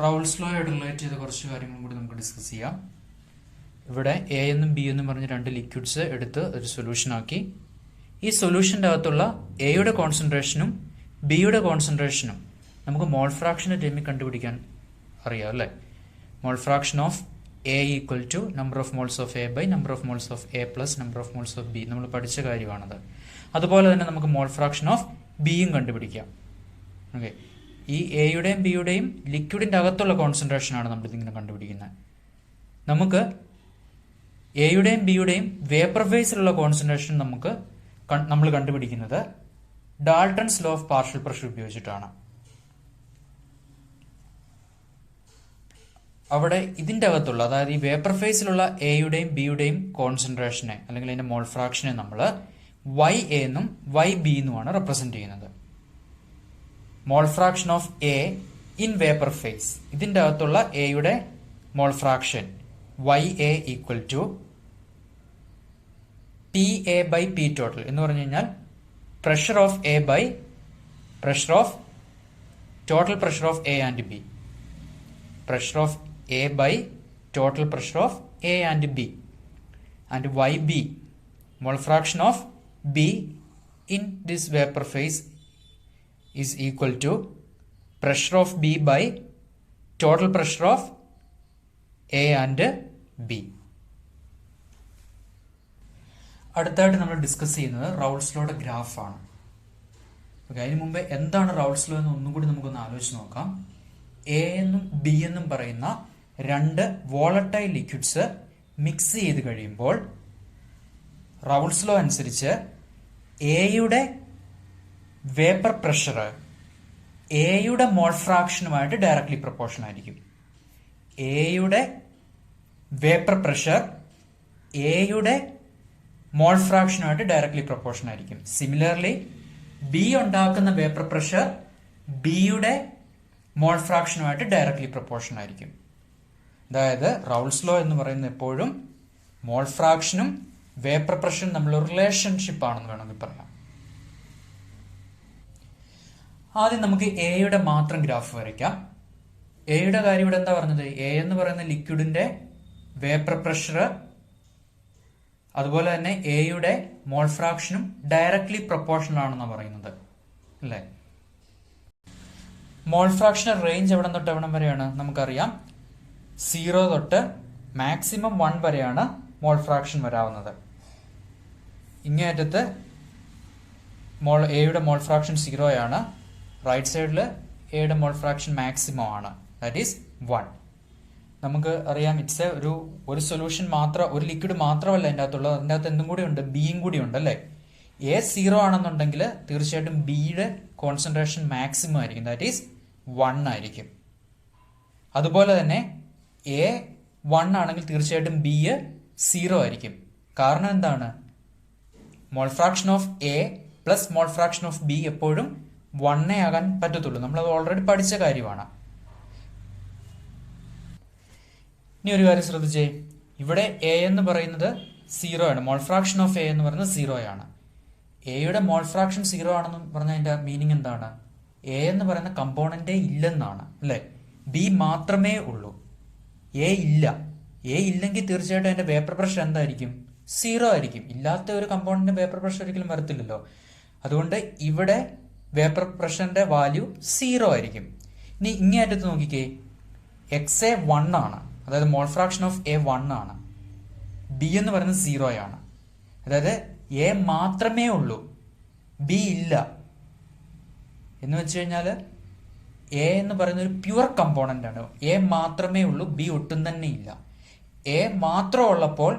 റൗൾസ് law ആയിട്ട് relate ചെയ്ത കുറച്ച് കാര്യങ്ങളും കൂടി നമുക്ക് ഡിസ്കസ് ചെയ്യാം. ഇവിടെ എ എന്നും ബി എന്നും പറഞ്ഞ് രണ്ട് ലിക്വിഡ്സ് എടുത്ത് ഒരു സൊല്യൂഷൻ ആക്കി. ഈ സൊല്യൂഷൻ്റെ അകത്തുള്ള എയുടെ കോൺസെൻട്രേഷനും ബിയുടെ കോൺസെൻട്രേഷനും നമുക്ക് മോൾ ഫ്രാക്ഷൻ്റെ ടൈമിൽ കണ്ടുപിടിക്കാൻ അറിയാം അല്ലേ. Mole fraction of A equal to number of moles of A by number of moles of A plus number of moles of B, നമ്മൾ പഠിച്ച കാര്യമാണത്. അതുപോലെ തന്നെ നമുക്ക് മോൾ ഫ്രാക്ഷൻ ഓഫ് ബിയും കണ്ടുപിടിക്കാം. ഓക്കെ, ഈ എയുടെയും ബിയുടെയും ലിക്വിഡിൻ്റെ അകത്തുള്ള കോൺസെൻട്രേഷനാണ് നമ്മളിതിങ്ങനെ കണ്ടുപിടിക്കുന്നത്. നമുക്ക് എയുടെയും ബിയുടെയും വേപ്പർ ഫേസിലുള്ള കോൺസെൻട്രേഷൻ നമ്മൾ കണ്ടുപിടിക്കുന്നത് Dalton's law of partial pressure ഉപയോഗിച്ചിട്ടാണ്. അവിടെ ഇതിൻ്റെ അകത്തുള്ള, അതായത് ഈ വേപ്പർ ഫേസിലുള്ള എയുടെയും ബിയുടെയും കോൺസെൻട്രേഷനെ അല്ലെങ്കിൽ അതിൻ്റെ മോൾ ഫ്രാക്ഷനെ നമ്മൾ വൈ എ എന്നും വൈ ബി എന്നുമാണ് റെപ്രസെന്റ് ചെയ്യുന്നത്. Mole fraction of A in vapour phase, ഇതിൻ്റെ അകത്തുള്ള എയുടെ mole fraction Y A equal to P A by P total എന്ന് പറഞ്ഞു കഴിഞ്ഞാൽ pressure of A by pressure of total pressure of A and B. Pressure of A by total pressure of A and B. And Y B, mole fraction of B in this vapour phase is equal to pressure of B by total pressure of A and B. അടുത്തായിട്ട് നമ്മൾ discuss ചെയ്യുന്നത് റൗൾസ് ലോയുടെ ഗ്രാഫാണ്. Okay, അതിന് മുമ്പേ എന്താണ് റൗൾസ് law എന്ന് ഒന്നും കൂടി നമുക്കൊന്ന് ആലോചിച്ച് നോക്കാം. എ എന്നും ബി എന്നും പറയുന്ന രണ്ട് വോളട്ടൈൽ ലിക്വിഡ്സ് മിക്സ് ചെയ്ത് കഴിയുമ്പോൾ റൗൾസ് ലോ അനുസരിച്ച് എയുടെ വേപ്പർ പ്രഷർ എയുടെ മോൾ ഫ്രാക്ഷനുമായിട്ട് ഡയറക്ട്ലി പ്രൊപ്പോർഷൻ ആയിരിക്കും. എയുടെ വേപ്പർ പ്രഷർ എയുടെ മോൾ ഫ്രാക്ഷനുമായിട്ട് ഡയറക്ട്ലി പ്രൊപ്പോർഷൻ ആയിരിക്കും. സിമിലർലി ബി ഉണ്ടാക്കുന്ന വേപ്പർ പ്രഷർ ബിയുടെ മോൾ ഫ്രാക്ഷനുമായിട്ട് ഡയറക്ട്ലി പ്രൊപ്പോർഷൻ ആയിരിക്കും. അതായത് റൗൾസ് ലോ എന്ന് പറയുന്നത് എപ്പോഴും മോൾ ഫ്രാക്ഷനും വേപ്പർ പ്രഷറും തമ്മിലുള്ള റിലേഷൻഷിപ്പ് ആണെന്ന് വേണമെങ്കിൽ പറയാം. ആദ്യം നമുക്ക് എയുടെ മാത്രം ഗ്രാഫ് വരയ്ക്കാം. എയുടെ കാര്യം ഇവിടെ എന്താ പറഞ്ഞത്? എ എന്ന് പറയുന്ന ലിക്വിഡിന്റെ വേപ്പർ പ്രഷർ അതുപോലെ തന്നെ എയുടെ മോൾ ഫ്രാക്ഷനും ഡയറക്ട്ലി പ്രൊപ്പോർഷണൽ ആണെന്നാണ് പറയുന്നത് അല്ലേ. മോൾ ഫ്രാക്ഷൻ റേഞ്ച് എവിടെ തൊട്ട് എവിടം വരെയാണ് നമുക്കറിയാം. 0 തൊട്ട് മാക്സിമം 1 വരെയാണ് മോൾ ഫ്രാക്ഷൻ വരാവുന്നത്. ഇങ്ങേയറ്റത്ത് എയുടെ മോൾ ഫ്രാക്ഷൻ 0 ആണ്. റൈറ്റ് സൈഡിൽ എയുടെ മോൾ ഫ്രാക്ഷൻ മാക്സിമം ആണ്, ദാറ്റ് ഈസ് 1. നമുക്ക് അറിയാം ഇറ്റ്സ് ഒരു സൊല്യൂഷൻ മാത്രം, ഒരു ലിക്വിഡ് മാത്രമല്ല അതിൻ്റെ അകത്തുള്ളത്, അതിൻ്റെ അകത്ത് എന്തും കൂടി ഉണ്ട്, ബിയും കൂടി ഉണ്ട് അല്ലേ. എ 0 ആണെന്നുണ്ടെങ്കിൽ തീർച്ചയായിട്ടും ബിയുടെ കോൺസെൻട്രേഷൻ മാക്സിമം ആയിരിക്കും, ദാറ്റ് ഈസ് 1 ആയിരിക്കും. അതുപോലെ തന്നെ എ 1 ആണെങ്കിൽ തീർച്ചയായിട്ടും ബി 0 ആയിരിക്കും. കാരണം എന്താണ്? മോൾ fraction of A plus mall fraction of B എപ്പോഴും 1 ആകാൻ പറ്റത്തുള്ളൂ. നമ്മളത് ഓൾറെഡി പഠിച്ച കാര്യമാണ്. ഇനി ഒരു കാര്യം ശ്രദ്ധിച്ചേ, ഇവിടെ എ എന്ന് പറയുന്നത് 0 ആണ്. മോൾ ഫ്രാക്ഷൻ ഓഫ് എ എന്ന് പറയുന്നത് 0 ആണ്. എയുടെ മോൾ ഫ്രാക്ഷൻ 0 ആണെന്ന് പറഞ്ഞാൽ അതിന്റെ മീനിങ് എന്താണ്? എ എന്ന് പറയുന്ന കമ്പോണന്റേ ഇല്ലെന്നാണ് അല്ലെ. ബി മാത്രമേ ഉള്ളൂ, എ ഇല്ല. എ ഇല്ലെങ്കിൽ തീർച്ചയായിട്ടും അതിന്റെ വേപ്പർ പ്രഷർ എന്തായിരിക്കും? 0 ആയിരിക്കും. ഇല്ലാത്ത ഒരു കമ്പോണന്റിന്റെ വേപ്പർ പ്രഷർ ഒരിക്കലും വരത്തില്ലല്ലോ. അതുകൊണ്ട് ഇവിടെ വേപ്പർ പ്രഷറിന്റെ വാല്യൂ 0 ആയിരിക്കും. ഇനി ഇങ്ങേ അറ്റത്ത് നോക്കിക്കേ, എക്സ് എ 1 ആണ്, അതായത് മോൾ ഫ്രാക്ഷൻ ഓഫ് എ 1 ആണ്. ബി എന്ന് പറയുന്നത് 0 ആണ്. അതായത് എ മാത്രമേ ഉള്ളൂ, ബി ഇല്ല. എന്ന് വെച്ച് കഴിഞ്ഞാൽ എ എന്ന് പറയുന്ന ഒരു പ്യുവർ കമ്പോണന്റ് ആണ്. എ മാത്രമേ ഉള്ളൂ, ബി ഒട്ടും തന്നെ ഇല്ല. എ മാത്രം ഉള്ളപ്പോൾ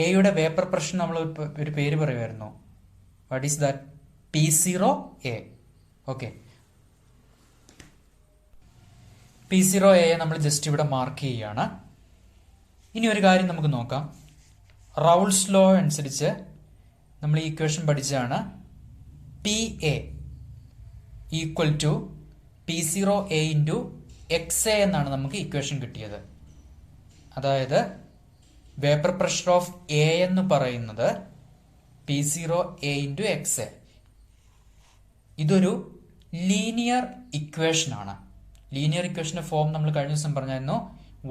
എയുടെ വേപ്പർ പ്രഷർ നമ്മൾ ഒരു പേര് പറയുമായിരുന്നു. What is that? P0A. Okay, P0A നമ്മൾ ജസ്റ്റ് ഇവിടെ മാർക്ക് ചെയ്യുകയാണ്. ഇനി ഒരു കാര്യം നമുക്ക് നോക്കാം. റൗൾസ് ലോ അനുസരിച്ച് നമ്മൾ ഈ ഇക്വേഷൻ പഠിച്ചതാണ്. PA equal to P0A into XA എന്നാണ് നമുക്ക് ഇക്വേഷൻ കിട്ടിയത്. അതായത് വേപ്പർ പ്രഷർ ഓഫ് എ എന്ന് പറയുന്നത് P0A ഇൻറ്റു XA. ഇതൊരു ലീനിയർ ഇക്വേഷൻ ആണ്. ലീനിയർ ഇക്വേഷന്റെ ഫോം നമ്മൾ കഴിഞ്ഞ ദിവസം പറഞ്ഞായിരുന്നു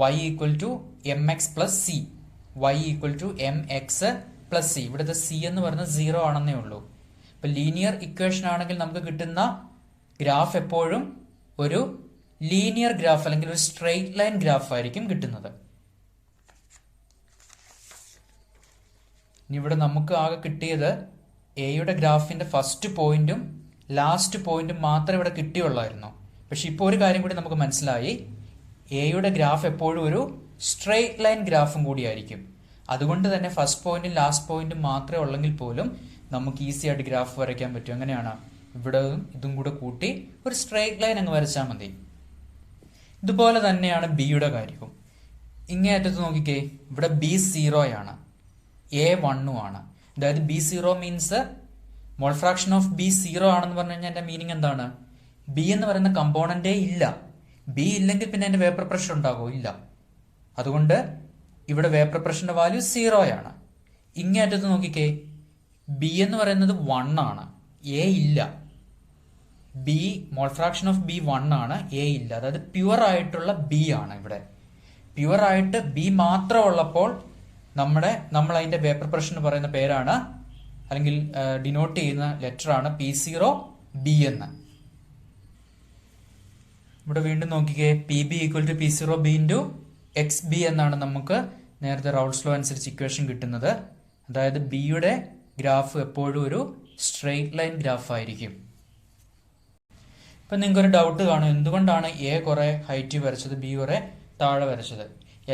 y equal to M X plus C, y equal to M X plus C. ഇവിടുത്തെ സി എന്ന് പറയുന്നത് 0 ആണെന്നേ ഉള്ളൂ. ഇപ്പൊ ലീനിയർ ഇക്വേഷൻ ആണെങ്കിൽ നമുക്ക് കിട്ടുന്ന ഗ്രാഫ് എപ്പോഴും ഒരു ലീനിയർ ഗ്രാഫ് അല്ലെങ്കിൽ ഒരു സ്ട്രെയിറ്റ് ലൈൻ ഗ്രാഫ് ആയിരിക്കും കിട്ടുന്നത്. ഇനി ഇവിടെ നമുക്ക് ആകെ കിട്ടിയത് എയുടെ ഗ്രാഫിന്റെ ഫസ്റ്റ് പോയിന്റും ലാസ്റ്റ് പോയിന്റും മാത്രമേ ഇവിടെ കിട്ടിയുള്ളായിരുന്നു. പക്ഷെ ഇപ്പോൾ ഒരു കാര്യം കൂടി നമുക്ക് മനസ്സിലായി, എയുടെ ഗ്രാഫ് എപ്പോഴും ഒരു സ്ട്രെയിറ്റ് ലൈൻ ഗ്രാഫും കൂടിയായിരിക്കും. അതുകൊണ്ട് തന്നെ ഫസ്റ്റ് പോയിന്റും ലാസ്റ്റ് പോയിന്റും മാത്രമേ ഉള്ളെങ്കിൽ പോലും നമുക്ക് ഈസി ആയിട്ട് ഗ്രാഫ് വരയ്ക്കാൻ പറ്റും. എങ്ങനെയാണ്? ഇവിടെ ഇതും കൂടെ കൂട്ടി ഒരു സ്ട്രെയിറ്റ് ലൈൻ അങ്ങ് വരച്ചാൽ മതി. ഇതുപോലെ തന്നെയാണ് ബിയുടെ കാര്യവും. ഇങ്ങേ അറ്റത്ത് നോക്കിക്കേ, ഇവിടെ ബി 0 ആണ്, എ 1 ആണ്. അതായത് B 0 means mall fraction of B 0 ആണെന്ന് പറഞ്ഞു കഴിഞ്ഞാൽ എന്റെ മീനിങ് എന്താണ്? ബി എന്ന് പറയുന്ന കമ്പോണന്റേ ഇല്ല. ബി ഇല്ലെങ്കിൽ പിന്നെ എന്റെ വേപ്പർ പ്രഷർ ഉണ്ടാകുമോ? ഇല്ല. അതുകൊണ്ട് ഇവിടെ വേപ്പർ പ്രഷറിന്റെ വാല്യൂ 0 ആണ്. ഇങ്ങേ അറ്റത്ത് നോക്കിക്കേ, ബി എന്ന് പറയുന്നത് 1 ആണ്, എ ഇല്ല. B mole fraction of B 1 ആണ്, എ ഇല്ല. അതായത് പ്യുവർ ആയിട്ടുള്ള ബി ആണ്. ഇവിടെ പ്യുവർ ആയിട്ട് ബി മാത്രം ഉള്ളപ്പോൾ നമ്മൾ അതിന്റെ വേപ്പർ പ്രഷർ എന്ന് പറയുന്ന പേരാണ്, അല്ലെങ്കിൽ ഡിനോട്ട് ചെയ്യുന്ന ലെറ്റർ ആണ് P0B എന്ന്. ഇവിടെ വീണ്ടും നോക്കിക്കേ, PB equal to P0B into XB എന്നാണ് നമുക്ക് നേരത്തെ റൗൾസ് ലോ അനുസരിച്ച് ഇക്വേഷൻ കിട്ടുന്നത്. അതായത് ബിയുടെ ഗ്രാഫ് എപ്പോഴും ഒരു സ്ട്രെയിറ്റ് ലൈൻ ഗ്രാഫ് ആയിരിക്കും. ഇപ്പം നിങ്ങൾക്കൊരു ഡൗട്ട് കാണും, എന്തുകൊണ്ടാണ് എ കുറെ ഹൈറ്റ് വരച്ചത്, ബി കുറെ താഴെ വരച്ചത്?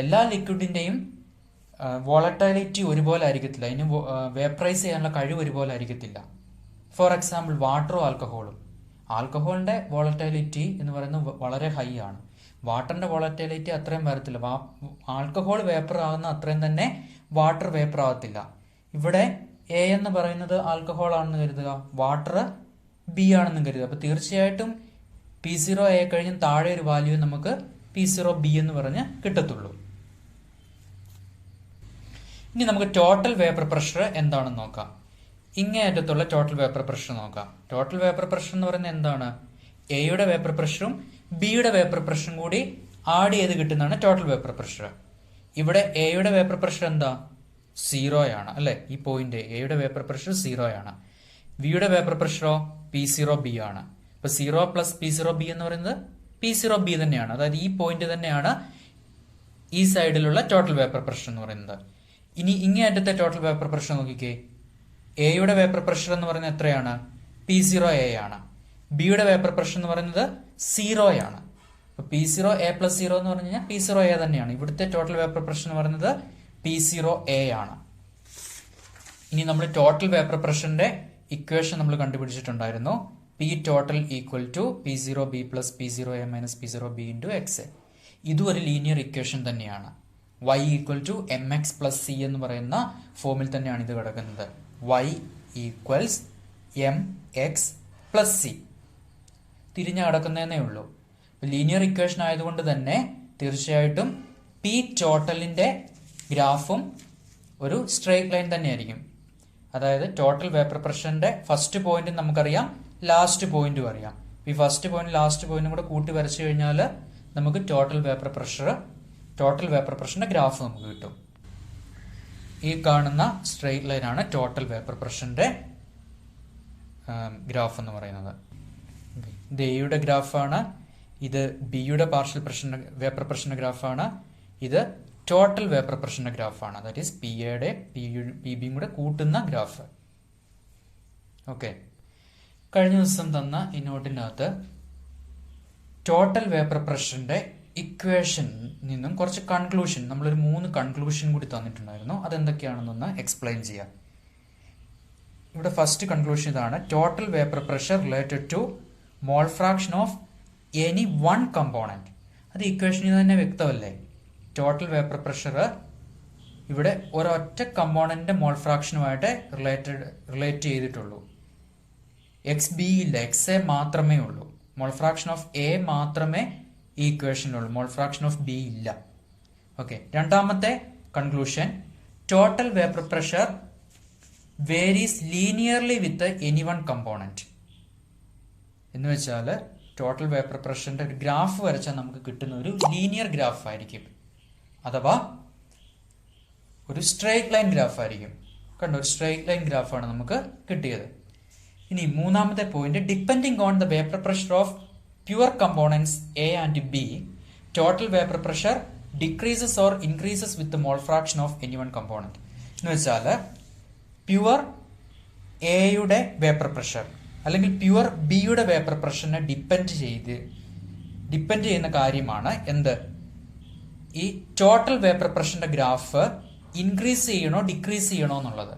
എല്ലാ ലിക്വിഡിന്റെയും വോളറ്റൈലിറ്റി ഒരുപോലെ ആയിരിക്കത്തില്ല, അതിന് വേപ്പറൈസ് ചെയ്യാനുള്ള കഴിവ് ഒരുപോലെ ആയിരിക്കത്തില്ല. ഫോർ എക്സാമ്പിൾ വാട്ടറും ആൽക്കഹോളും. ആൽക്കഹോളിന്റെ വോളറ്റൈലിറ്റി എന്ന് പറയുന്നത് വളരെ ഹൈ ആണ്, വാട്ടറിന്റെ വോളറ്റൈലിറ്റി അത്രയും വരത്തില്ല. ആൽക്കഹോൾ വേപ്പർ ആകുന്ന അത്രയും തന്നെ വാട്ടർ വേപ്പർ ആകത്തില്ല. ഇവിടെ എ എന്ന് പറയുന്നത് ആൽക്കഹോൾ ആണെന്ന് കരുതുക, വാട്ടർ ബി ആണെന്ന് കരുതുക. അപ്പൊ തീർച്ചയായിട്ടും P0A കഴിഞ്ഞ് താഴെ ഒരു വാല്യൂ നമുക്ക് P0B എന്ന് പറഞ്ഞ് കിട്ടത്തുള്ളൂ. ഇനി നമുക്ക് ടോട്ടൽ വേപ്പർ പ്രഷർ എന്താണെന്ന് നോക്കാം. ഇങ്ങേ അറ്റത്തുള്ള ടോട്ടൽ വേപ്പർ പ്രഷർ നോക്കാം. ടോട്ടൽ വേപ്പർ പ്രഷർ എന്ന് പറയുന്നത് എന്താണ്? എയുടെ വേപ്പർ പ്രഷറും ബിയുടെ വേപ്പർ പ്രഷറും കൂടി ആഡ് ചെയ്ത് കിട്ടുന്നതാണ് ടോട്ടൽ വേപ്പർ പ്രഷർ. ഇവിടെ എയുടെ വേപ്പർ പ്രഷർ എന്താ? 0 ആണ് അല്ലെ? ഈ പോയിന്റ് എയുടെ വേപ്പർ പ്രഷർ 0 ആണ്. ബിയുടെ വേപ്പർ പ്രഷറോ P0B ആണ്. അപ്പൊ 0 പ്ലസ് P0B എന്ന് പറയുന്നത് P0B തന്നെയാണ്. അതായത് ഈ പോയിന്റ് തന്നെയാണ് ഈ സൈഡിലുള്ള ടോട്ടൽ വേപ്പർ പ്രഷർ എന്ന് പറയുന്നത്. ഇനി ഇങ്ങേ അറ്റത്തെ ടോട്ടൽ വേപ്പർ പ്രഷർ നോക്കിക്കേ, എയുടെ വേപ്പർ പ്രഷർ എന്ന് പറയുന്നത് എത്രയാണ്? P0A ആണ്. ബിയുടെ വേപ്പർ പ്രഷർ എന്ന് പറയുന്നത് 0 ആണ്. അപ്പൊ P0A പ്ലസ് 0 എന്ന് പറഞ്ഞു കഴിഞ്ഞാൽ P0A തന്നെയാണ്. ഇവിടുത്തെ ടോട്ടൽ വേപ്പർ പ്രഷർ എന്ന് പറയുന്നത് P0A ആണ്. ഇനി നമ്മൾ ടോട്ടൽ വേപ്പർ പ്രഷറിന്റെ ഇക്വേഷൻ നമ്മൾ കണ്ടുപിടിച്ചിട്ടുണ്ടായിരുന്നു. P total equal to P0B plus P0A minus P0B into X. ഇതും ഒരു ലീനിയർ ഇക്വേഷൻ തന്നെയാണ്. Y equal to MX plus C എന്ന് പറയുന്ന ഫോമിൽ തന്നെയാണ് ഇത് കിടക്കുന്നത്. Y equals MX plus C. തിരിഞ്ഞു കിടക്കുന്നതേ ഉള്ളൂ. ലീനിയർ ഇക്വേഷൻ ആയതുകൊണ്ട് തന്നെ തീർച്ചയായിട്ടും P ടോട്ടലിന്റെ ഗ്രാഫും ഒരു സ്ട്രെയിറ്റ് ലൈൻ തന്നെയായിരിക്കും. അതായത് ടോട്ടൽ വേപ്പർ പ്രഷറിന്റെ ഫസ്റ്റ് പോയിന്റ് നമുക്കറിയാം, ലാസ്റ്റ് പോയിന്റും അറിയാം. ഈ ഫസ്റ്റ് പോയിന്റ് ലാസ്റ്റ് പോയിന്റും കൂടെ കൂട്ടി വരച്ചു കഴിഞ്ഞാൽ നമുക്ക് ടോട്ടൽ വേപ്പർ പ്രഷറിന്റെ ഗ്രാഫ് നമുക്ക് കിട്ടും. ഈ കാണുന്ന സ്ട്രെയിറ്റ് ലൈൻ ആണ് ടോട്ടൽ വേപ്പർ പ്രഷറിന്റെ ഗ്രാഫ് എന്ന് പറയുന്നത്. ഇത് എയുടെ ഗ്രാഫാണ്, ഇത് ബിയുടെ പാർഷ്യൽ വേപ്പർ പ്രഷറിന്റെ ഗ്രാഫാണ്, ഇത് ടോട്ടൽ വേപ്പർ പ്രഷറിന്റെ ഗ്രാഫാണ്. ദാറ്റ് ഈസ് പിയുടെ പിബിയും കൂടെ കൂട്ടുന്ന ഗ്രാഫ്. ഓക്കെ, കഴിഞ്ഞ ദിവസം തന്ന ഈ നോട്ടിൻ്റെ അകത്ത് ടോട്ടൽ വേപ്പർ പ്രഷറിന്റെ ഇക്വേഷൻ നിന്നും കുറച്ച് കൺക്ലൂഷൻ, നമ്മളൊരു 3 കൺക്ലൂഷൻ കൂടി തന്നിട്ടുണ്ടായിരുന്നു. അതെന്തൊക്കെയാണെന്നൊന്ന് എക്സ്പ്ലെയിൻ ചെയ്യാം. ഇവിടെ ഫസ്റ്റ് കൺക്ലൂഷൻ ഇതാണ്: total vapour pressure related to mall fraction of any one component. അത് ഇക്വേഷനിൽ തന്നെ വ്യക്തമല്ലേ? ടോട്ടൽ വേപ്പർ പ്രഷർ ഇവിടെ ഒരൊറ്റ കമ്പോണന്റിന്റെ മോൾ ഫ്രാക്ഷനുമായിട്ട് റിലേറ്റ് ചെയ്തിട്ടുള്ളൂ. എക്സ് ബി ഇല്ല, എക്സ് എ മാത്രമേ ഉള്ളൂ. മോൾ ഫ്രാക്ഷൻ ഓഫ് എ മാത്രമേ ഈ ഇക്വേഷനിലുള്ളൂ, മോൾ ഫ്രാക്ഷൻ ഓഫ് ബി ഇല്ല. ഓക്കെ, രണ്ടാമത്തെ conclusion: total vapour pressure varies linearly with any one component. എന്ന് വെച്ചാൽ ടോട്ടൽ വേപ്പർ പ്രഷറിന്റെ ഒരു ഗ്രാഫ് വരച്ചാൽ നമുക്ക് കിട്ടുന്ന ഒരു ലീനിയർ ഗ്രാഫ് ആയിരിക്കും, അഥവാ ഒരു സ്ട്രെയിറ്റ് ലൈൻ ഗ്രാഫ് ആയിരിക്കും. കണ്ടോ, ഒരു സ്ട്രെയിറ്റ് ലൈൻ ഗ്രാഫാണ് നമുക്ക് കിട്ടിയത്. ഇനി മൂന്നാമത്തെ point, depending on the vapour pressure of pure components A and B, total vapour pressure decreases or increases with mall fraction of any one component. എന്ന് വെച്ചാൽ പ്യുവർ എയുടെ വേപ്പർ പ്രഷർ അല്ലെങ്കിൽ പ്യുവർ ബിയുടെ vapour പ്രഷറിനെ depend ചെയ്യുന്ന കാര്യമാണ് എന്ത്, ഈ total vapour പ്രഷറിന്റെ ഗ്രാഫ് ഇൻക്രീസ് ചെയ്യണോ ഡിക്രീസ് ചെയ്യണോ എന്നുള്ളത്.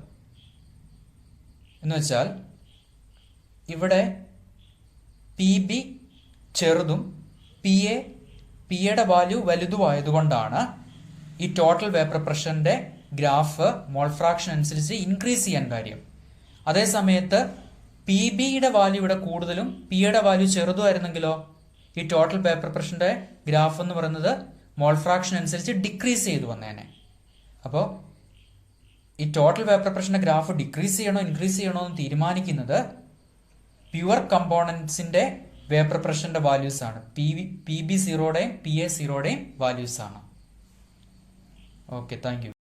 എന്ന് വെച്ചാൽ ഇവിടെ പി ബി ചെറുതും പിയുടെ വാല്യൂ വലുതുമായതുകൊണ്ടാണ് ഈ ടോട്ടൽ വേപ്പർ പ്രഷറിന്റെ ഗ്രാഫ് മോൾ ഫ്രാക്ഷൻ അനുസരിച്ച് ഇൻക്രീസ് ചെയ്യാൻ കാര്യം. അതേ സമയത്ത് പി ബിയുടെ വാല്യൂ ഇവിടെ കൂടുതലും പിയുടെ വാല്യൂ ചെറുതുമായിരുന്നെങ്കിലോ ഈ ടോട്ടൽ വേപ്പർ പ്രഷറിന്റെ ഗ്രാഫ് എന്ന് പറയുന്നത് മോൾ ഫ്രാക്ഷൻ അനുസരിച്ച് ഡിക്രീസ് ചെയ്തു വന്നേനെ. അപ്പോൾ ഈ ടോട്ടൽ വേപ്പർ പ്രഷറിന്റെ ഗ്രാഫ് ഡിക്രീസ് ചെയ്യണോ ഇൻക്രീസ് ചെയ്യണോ എന്ന് തീരുമാനിക്കുന്നത് പ്യുവർ കമ്പോണൻസിന്റെ വേപ്പർ പ്രഷറിന്റെ വാല്യൂസ് ആണ്. പി ബി സീറോയുടെയും പി എ സീറോയുടെയും വാല്യൂസ് ആണ്. Okay, thank U.